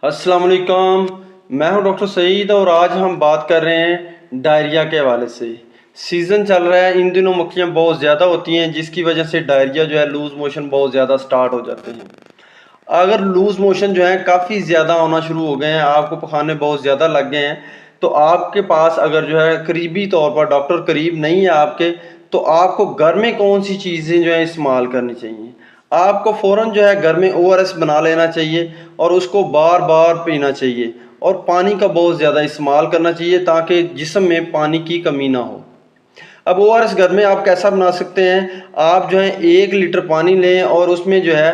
السلام علیکم، میں ہوں ڈاکٹر سعید اور آج ہم بات کر رہے ہیں ڈائریا کے حوالے سے۔ سیزن چل رہا ہے، ان دنوں مکھیاں بہت زیادہ ہوتی ہیں جس کی وجہ سے ڈائریا جو ہے لوز موشن بہت زیادہ سٹارٹ ہو جاتے ہیں۔ اگر لوز موشن جو ہے کافی زیادہ ہونا شروع ہو گئے ہیں، آپ کو پخانے بہت زیادہ لگ گئے ہیں، تو آپ کے پاس اگر جو ہے قریبی طور پر ڈاکٹر قریب نہیں ہے آپ کے، تو آپ کو گھر میں کون سی چیزیں جو ہیں استعمال کرنی چاہیے۔ آپ کو فوراً جو ہے گھر میں ORS بنا لینا چاہیے اور اس کو بار بار پینا چاہیے اور پانی کا بہت زیادہ استعمال کرنا چاہیے تاکہ جسم میں پانی کی کمی نہ ہو۔ اب ORS گھر میں آپ کیسا بنا سکتے ہیں؟ آپ جو ہے 1 لیٹر پانی لیں اور اس میں جو ہے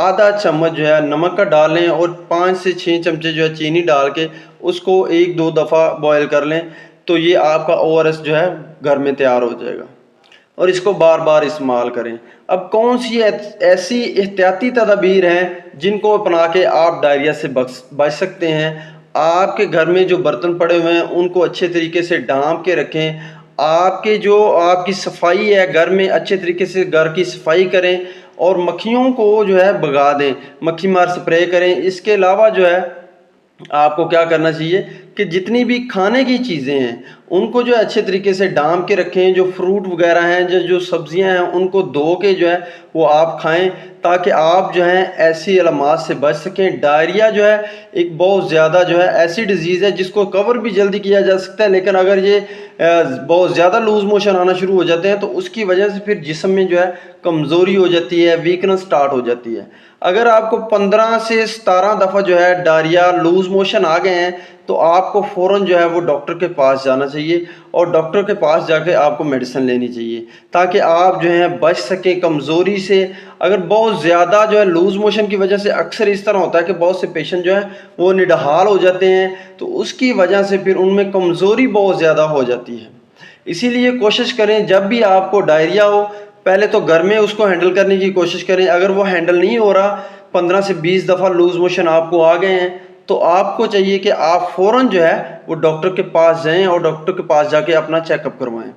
آدھا چمچ جو ہے نمک کا ڈال لیں اور 5 سے 6 چمچے جو ہے چینی ڈال کے اس کو 1-2 دفعہ بوائل کر لیں، تو یہ آپ کا ORS جو ہے گھر میں تیار ہو جائے گا اور اس کو بار بار استعمال کریں۔ اب کون سی ایسی احتیاطی تدابیر ہیں جن کو اپنا کے آپ ڈائریا سے بچ سکتے ہیں؟ آپ کے گھر میں جو برتن پڑے ہوئے ہیں ان کو اچھے طریقے سے ڈھانپ کے رکھیں۔ آپ کی صفائی ہے گھر میں، اچھے طریقے سے گھر کی صفائی کریں اور مکھیوں کو جو ہے بھگا دیں، مکھی مار سپرے کریں۔ اس کے علاوہ جو ہے آپ کو کیا کرنا چاہیے کہ جتنی بھی کھانے کی چیزیں ہیں ان کو جو ہے اچھے طریقے سے ڈھانپ کے رکھیں، جو فروٹ وغیرہ ہیں، جو سبزیاں ہیں ان کو دھو کے جو ہے وہ آپ کھائیں تاکہ آپ جو ہیں ایسی علامات سے بچ سکیں۔ ڈائریا جو ہے ایک بہت زیادہ جو ہے ایسی ڈیزیز ہے جس کو کور بھی جلدی کیا جا سکتا ہے، لیکن اگر یہ بہت زیادہ لوز موشن آنا شروع ہو جاتے ہیں تو اس کی وجہ سے پھر جسم میں جو ہے کمزوری ہو جاتی ہے، ویکنس سٹارٹ ہو جاتی ہے۔ اگر آپ کو 15 سے 17 دفعہ جو ہے ڈائریا لوز موشن آ گئے ہیں تو آپ کو فوراً جو ہے وہ ڈاکٹر کے پاس جانا چاہیے اور ڈاکٹر کے پاس جا کے آپ کو میڈیسن لینی چاہیے تاکہ آپ جو ہیں بچ سکیں کمزوری سے۔ اگر بہت زیادہ جو ہے لوز موشن کی وجہ سے اکثر اس طرح ہوتا ہے کہ بہت سے پیشنٹ جو ہیں وہ نڈحال ہو جاتے ہیں، تو اس کی وجہ سے پھر ان میں کمزوری بہت زیادہ ہو جاتی ہے۔ اسی لیے کوشش کریں جب بھی آپ کو ڈائریا ہو پہلے تو گھر میں اس کو ہینڈل کرنے کی کوشش کریں۔ اگر وہ ہینڈل نہیں ہو رہا، 15 سے 20 دفعہ لوز موشن آپ کو آ گئے ہیں، تو آپ کو چاہیے کہ آپ فوراً جو ہے وہ ڈاکٹر کے پاس جائیں اور ڈاکٹر کے پاس جا کے اپنا چیک اپ کروائیں۔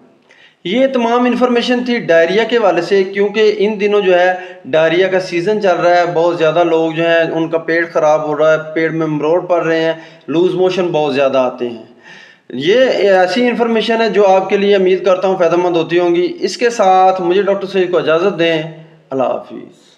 یہ تمام انفارمیشن تھی ڈائریا کے حوالے سے، کیونکہ ان دنوں جو ہے ڈائریا کا سیزن چل رہا ہے، بہت زیادہ لوگ جو ہیں ان کا پیٹ خراب ہو رہا ہے، پیٹ میں مروڑ پڑ رہے ہیں، لوز موشن بہت زیادہ آتے ہیں۔ یہ ایسی انفارمیشن ہے جو آپ کے لیے امید کرتا ہوں فائدہ مند ہوتی ہوں گی۔ اس کے ساتھ مجھے ڈاکٹر سعید کو اجازت دیں۔ اللہ حافظ۔